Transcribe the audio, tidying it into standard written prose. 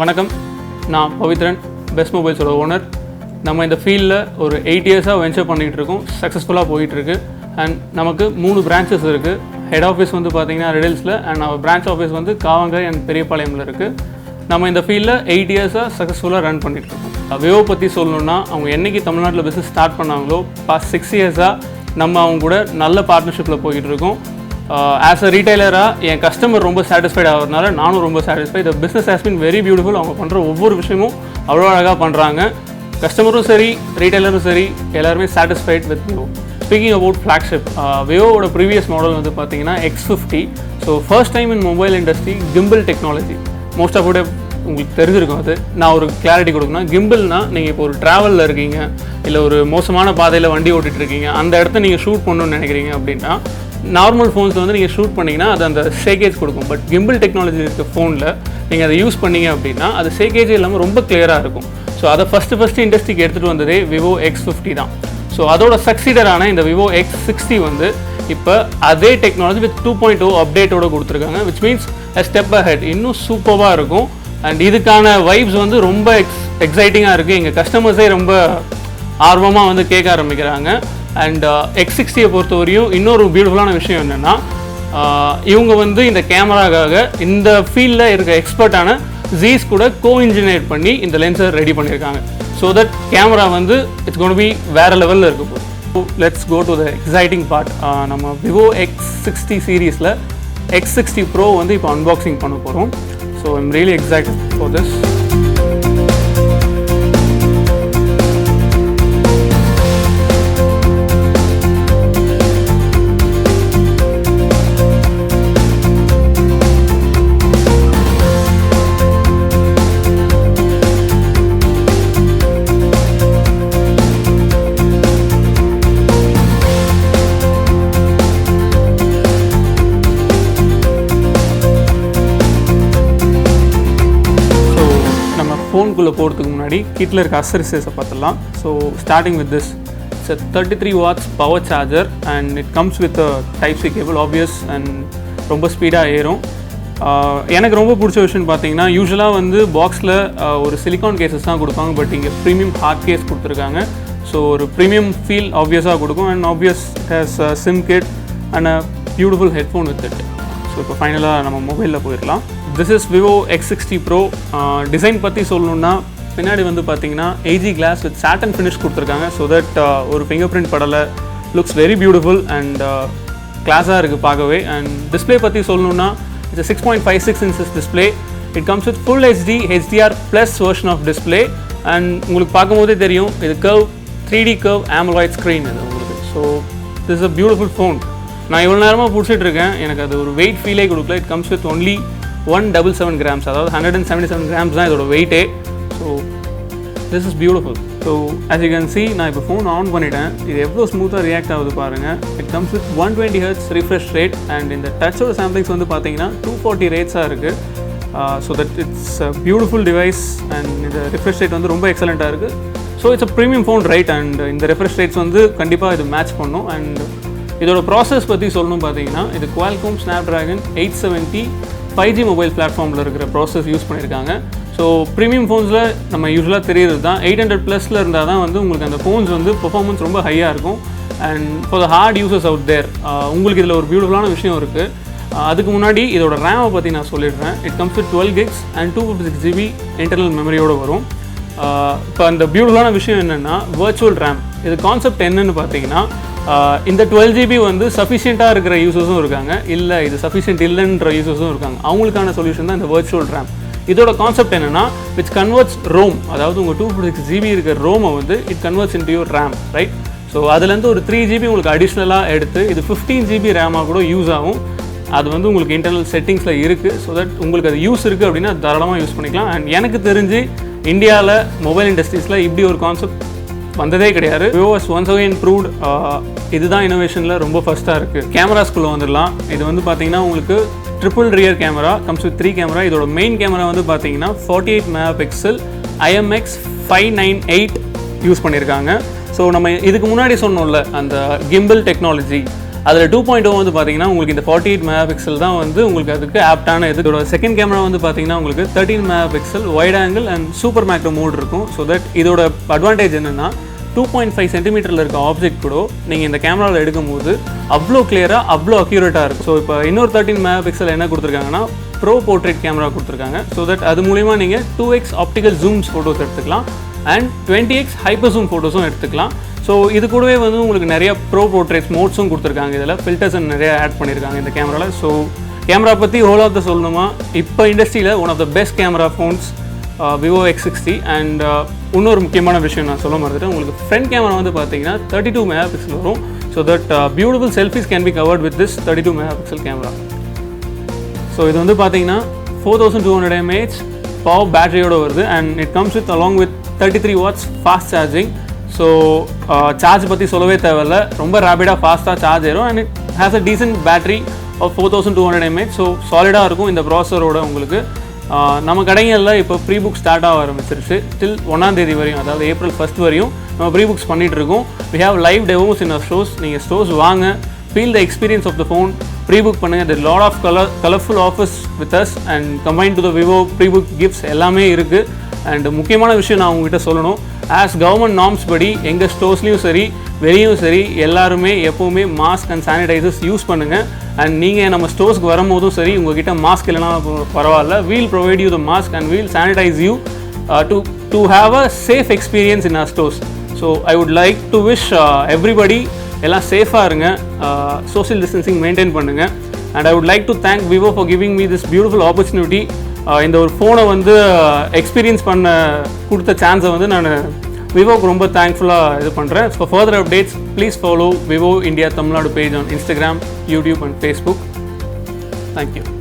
வணக்கம், நான் Pavithran, best மொபைல்ஸோட owner. நம்ம இந்த ஃபீல்டில் ஒரு 8 இயர்ஸாக வென்ச்சர் பண்ணிகிட்டு இருக்கோம். சக்ஸஸ்ஃபுல்லாக போயிட்டுருக்கு. அண்ட் நமக்கு 3 பிரான்ச்சஸ் இருக்குது. ஹெட் ஆஃபீஸ் வந்து பார்த்திங்கன்னா ரெடில்ஸில், அண்ட் நம்ம பிரான்ச் ஆஃபீஸ் வந்து காவங்கரை அண்ட் பெரியபாளையமில் இருக்குது. நம்ம இந்த ஃபீல்டில் 8 இயர்ஸாக சக்ஸஸ்ஃபுல்லாக ரன் பண்ணிகிட்ருக்கோம். விவோ பற்றி சொல்லணுன்னா, அவங்க என்றைக்கு தமிழ்நாட்டில் பிஸ்னஸ் ஸ்டார்ட் பண்ணாங்களோ பாஸ்ட் 6 இயர்ஸாக நம்ம அவங்க கூட நல்ல பார்ட்னர்ஷிப்பில் போய்கிட்டு இருக்கோம். ஆஸ் அ ரீட்டைலராக என் கஸ்டமர் ரொம்ப சாட்டிஸ்ஃபைட் ஆகிறதுனால நானும் ரொம்ப satisfied. The business has been very beautiful. அவங்க பண்ணுற ஒவ்வொரு விஷயமும் அவ்வளோ அழகாக பண்ணுறாங்க. கஸ்டமரும் சரி, ரீட்டைலரும் சரி, எல்லாருமே satisfied with Vivo. Speaking about flagship, விவோவோட ப்ரீவியஸ் மாடல் வந்து பார்த்தீங்கன்னா X50. So first time in mobile industry gimbal technology. Most of உங்களுக்கு தெரிஞ்சிருக்கும். அது நான் ஒரு கிளாரிட்டி கொடுக்கணும். கிம்பிள்னா நீங்கள் இப்போ ஒரு ட்ராவலில் இருக்கீங்க, இல்லை ஒரு மோசமான பாதையில் வண்டி ஓட்டிகிட்டு இருக்கீங்க, அந்த இடத்த நீங்கள் ஷூட் பண்ணணும்னு நினைக்கிறீங்க அப்படின்னா, நார்மல் ஃபோன்ஸில் வந்து நீங்கள் ஷூட் பண்ணிங்கன்னா அது அந்த ஷேக்கேஜ் கொடுக்கும். பட் கிம்பிள் டெக்னாலஜி இருக்க ஃபோனில் நீங்கள் அதை யூஸ் பண்ணிங்க அப்படின்னா அது ஷேக்கேஜ் இல்லாமல் ரொம்ப கிளியராக இருக்கும். ஸோ அதை ஃபஸ்ட்டு இண்டஸ்ட்ரிக்கு எடுத்துகிட்டு வந்ததே விவோ X50 தான். ஸோ அதோட சக்சீடரான இந்த விவோ X60 வந்து இப்போ அதே டெக்னாலஜி வித் 2.0 அப்டேட்டோடு கொடுத்துருக்காங்க. Which means a step ahead. இன்னும் சூப்பராக இருக்கும். அண்ட் இதுக்கான வைப்ஸ் வந்து ரொம்ப எக்ஸைட்டிங்காக இருக்குது. எங்கள் கஸ்டமர்ஸே ரொம்ப ஆர்வமாக வந்து கேட்க ஆரம்பிக்கிறாங்க. அண்ட் X60 பொறுத்தவரையும் இன்னொரு பியூட்டிஃபுல்லான விஷயம் என்னென்னா, இவங்க வந்து இந்த கேமராக்காக இந்த ஃபீல்டில் இருக்க எக்ஸ்பர்ட்டான ஜீஸ் கூட இன்ஜினியர் பண்ணி இந்த லென்ஸை ரெடி பண்ணியிருக்காங்க. ஸோ தட் கேமரா வந்து இட்ஸ் கோன் பி வேறு லெவலில் இருக்க போகுது. So let's go to the exciting part. நம்ம விவோ X60 சீரீஸில் X60 Pro வந்து இப்போ அன்பாக்சிங் பண்ண போகிறோம். So I'm really excited for this. ஃபோனுக்குள்ளே போகிறதுக்கு முன்னாடி கிட்டில் இருக்க அக்சசரிஸை பார்த்துடலாம். So starting with this, it's 33 watts power charger and it comes with type C cable. Obvious and ரொம்ப ஸ்பீடாக ஏறும். எனக்கு ரொம்ப பிடிச்ச விஷயம் பார்த்தீங்கன்னா, யூஸ்வலாக வந்து பாக்ஸில் ஒரு சிலிக்கான் கேசஸ் தான் கொடுப்பாங்க. பட் இங்கே ப்ரீமியம் ஹார்ட் கேஸ் கொடுத்துருக்காங்க. ஸோ ஒரு ப்ரீமியம் ஃபீல் ஆப்வியஸாக கொடுக்கும். And obvious it has SIM kit and a beautiful headphone with it. So இப்போ ஃபைனலாக நம்ம மொபைலில் போயிடலாம். This is Vivo X60 Pro. Design பற்றி சொல்லணுன்னா, பின்னாடி வந்து பார்த்தீங்கன்னா AG glass with satin finish கொடுத்துருக்காங்க. ஸோ தட் ஒரு ஃபிங்கர் பிரிண்ட் படலை. லுக்ஸ் வெரி பியூட்டிஃபுல் அண்ட் கிளாஸாக இருக்குது பார்க்கவே. அண்ட் டிஸ்பிளே பற்றி சொல்லணுன்னா, it's 6.56 inches display. It comes with full HD HDR+ version of display. And உங்களுக்கு பார்க்கும்போதே தெரியும், இது curve 3D curve AMOLED screen இது உங்களுக்கு. So this is a beautiful phone. நான் இவ்வளோ நேரமாக பிடிச்சிட்டு இருக்கேன், எனக்கு அது ஒரு வெயிட் ஃபீலே கொடுக்கல. It comes with only 177 grams, அதாவது 177 grams தான் இதோட வெயிட்டே. So this is beautiful. So as you can see, நான் இப்போ ஃபோன் ஆன் பண்ணிட்டேன். இது எவ்வளோ ஸ்மூத்தாக ரியாக்ட் ஆகுது பாருங்கள். It comes with 120 Hz refresh rate. And இந்த டச்சோட சாம்பிளிங்ஸ் வந்து பார்த்தீங்கன்னா 240 ரேட்ஸாக இருக்குது. So that it's a beautiful device. And இந்த ரிஃப்ரெஷ் ரேட் வந்து ரொம்ப எக்ஸலண்ட்டாக இருக்குது. So it's a premium phone right. And இந்த ரிஃப்ரெஷ் ரேட்ஸ் வந்து கண்டிப்பாக இது மேட்ச் பண்ணும். அண்ட் இதோட ப்ராசஸ் பற்றி சொல்லணும் பார்த்தீங்கன்னா, இது Qualcomm Snapdragon 870 5G மொபைல் பிளாட்ஃபார்மில் இருக்கிற ப்ராசஸ் யூஸ் பண்ணியிருக்காங்க. ஸோ ப்ரீமியம் ஃபோன்ஸில் நம்ம யூஸ்வலாக தெரியுது தான் 800+ இருந்தால் தான் வந்து உங்களுக்கு அந்த ஃபோன்ஸ் வந்து பெர்ஃபார்மன்ஸ் ரொம்ப ஹையாக இருக்கும். And for the hard users out there, உங்களுக்கு இதில் ஒரு பியூட்டிஃபுல்லான விஷயம் இருக்குது. அதுக்கு முன்னாடி இதோட ரேமை பற்றி நான் சொல்லிடுறேன். It comes with 12 gigs and 256 GB internal மெமரியோடு வரும். இப்போ அந்த பியூட்டிஃபுல்லான விஷயம் என்னென்னா, வர்ச்சுவல் ரேம். இது கான்செப்ட் என்னென்னு பார்த்தீங்கன்னா, இந்த 12 GB வந்து சஃபிஷியண்ட்டாக இருக்கிற யூசர்ஸும் இருக்காங்க, இல்லை இது சஃபிஷியன்ட் இல்லைன்ற யூசர்ஸும் இருக்காங்க. அவங்களுக்கான சொல்யூஷன் தான் இந்த வர்ச்சுவல் ரேம். இதோட கான்செப்ட் என்னென்னா, விச் கன்வெர்ட்ஸ் ரோம், அதாவது உங்கள் 256 GB இருக்கிற ரோமை வந்து it converts into your RAM, right? So அதுலேருந்து ஒரு 3 GB உங்களுக்கு அடிஷ்னலாக எடுத்து இது 15 GB ரேமாக கூட யூஸ் ஆகும். அது வந்து உங்களுக்கு இன்டர்னல் செட்டிங்ஸில் இருக்குது. ஸோ தட் உங்களுக்கு அது யூஸ் இருக்குது அப்படின்னா அது தாராளமாக யூஸ் பண்ணிக்கலாம். அண்ட் எனக்கு தெரிஞ்சு இந்தியாவில் மொபைல் இண்டஸ்ட்ரீஸில் இப்படி ஒரு கான்செப்ட் வந்ததே கிடையாது. Vivo has once again proved இதுதான் இனோவேஷனில் ரொம்ப ஃபஸ்ட்டாக இருக்குது. கேமராஸ்குள்ளே வந்துடலாம். இது வந்து பார்த்தீங்கன்னா உங்களுக்கு triple rear camera comes with 3 camera. இதோட மெயின் கேமரா வந்து பார்த்தீங்கன்னா 48 MP IMX598 யூஸ் பண்ணியிருக்காங்க. ஸோ நம்ம இதுக்கு முன்னாடி சொன்னோம்ல அந்த கிம்பிள் டெக்னாலஜி, அதில் 2.0 வந்து பார்த்தீங்கன்னா உங்களுக்கு இந்த 48 மெகா பிக்சல் தான் வந்து உங்களுக்கு அதுக்கு ஆப்டான இது. இதோட செகண்ட் கேமரா வந்து பார்த்தீங்கன்னா உங்களுக்கு 13 mega pixel wide angle and super macro mode இருக்கும். ஸோ தட் இதோட அட்வான்டேஜ் என்னென்னா 2.5 சென்டிமீட்டரில் இருக்க ஆப்ஜெக்ட் கூட நீங்கள் இந்த கேமராவில் எடுக்கும்போது அவ்வளோ கிளியராக அவ்வளோ அக்யூரேட்டாக இருக்கும். ஸோ இப்போ இன்னொரு 13 மெகா பிக்சல் என்ன கொடுத்துருக்காங்கன்னா ப்ரோ போர்ட்ரேட் கேமரா கொடுத்துருக்காங்க. ஸோ தட் அது மூலிமா நீங்கள் 2x ஆப்டிக்கல் ஜூம்ஸ் ஃபோட்டோஸ் எடுத்துக்கலாம் அண்ட் 20x ஹைப்பர் ஜூம் ஃபோட்டோஸும் எடுத்துக்கலாம். ஸோ இது கூடவே வந்து உங்களுக்கு நிறைய ப்ரோ போர்ட்ரேட் மோட்ஸும் கொடுத்துருக்காங்க. இதில் ஃபில்டர்ஸ் நிறைய ஆட் பண்ணியிருக்காங்க இந்த கேமராவில். ஸோ கேமரா பற்றி ஹோல் ஆஃப் த சொல்லணுமா, இப்போ இண்டஸ்ட்ரியில் one of the best camera phones Vivo X60. And இன்னொரு முக்கியமான விஷயம் நான் சொல்ல மறந்துட்டேன், உங்களுக்கு ஃப்ரண்ட் கேமரா வந்து பார்த்தீங்கன்னா 32 மெகா பிக்சல் வரும். So that beautiful selfies can be covered with this 32 mega pixel camera. So இது வந்து பார்த்தீங்கன்னா 4200 mAh பவர் பேட்டரியோடு வருது and it comes with along with 33 watts fast charging. So charge பற்றி சொல்லவே தேவையில்லை, ரொம்ப ரேபிடாக ஃபாஸ்ட்டாக சார்ஜ் ஆயிரும் and it has a decent battery of 4200 mAh. So சாலிடாக இருக்கும் இந்த ப்ராசரோட. உங்களுக்கு நம்ம கடைகளில் இப்போ ப்ரீ புக் ஸ்டார்ட் ஆக ஆரம்பிச்சிருச்சு. டில் 1ஆம் தேதி வரையும், அதாவது April 1 வரையும் நம்ம ப்ரீ புக்ஸ் பண்ணிகிட்டு இருக்கோம். We have live demos in stores. நீங்கள் ஸ்டோர்ஸ் வாங்க, feel the experience of the phone, prebook பண்ணுங்கள். The lot of colourful offers with us and combine to the Vivo prebook gifts எல்லாமே இருக்குது. And முக்கியமான விஷயம் நான் உங்ககிட்ட சொல்லணும், ஆஸ் கவர்மெண்ட் நார்ம்ஸ் படி எங்கள் ஸ்டோர்ஸ்லேயும் சரி வெளியும் சரி எல்லாருமே எப்போவுமே மாஸ்க் அண்ட் சானிடைசர்ஸ் யூஸ் பண்ணுங்கள். அண்ட் நீங்கள் நம்ம ஸ்டோர்ஸ்க்கு வரும்போதும் சரி உங்கள்கிட்ட மாஸ்க் இல்லைனா பரவாயில்ல, we'll provide you the mask and we'll sanitize you to have a safe experience in our stores. So I would like to wish everybody எல்லாம் சேஃபாக இருங்க, சோஷியல் டிஸ்டன்சிங் மெயின்டைன் பண்ணுங்கள். And I would like to thank Vivo for giving me this beautiful opportunity. இந்த ஒரு ஃபோனை வந்து experience பண்ண கொடுத்த சான்ஸை வந்து நான் விவோக்கு ரொம்ப தேங்க்ஃபுல்லாக இது பண்ணுறேன். For further updates please follow Vivo India Tamil Nadu page on Instagram, YouTube and Facebook. Thank you.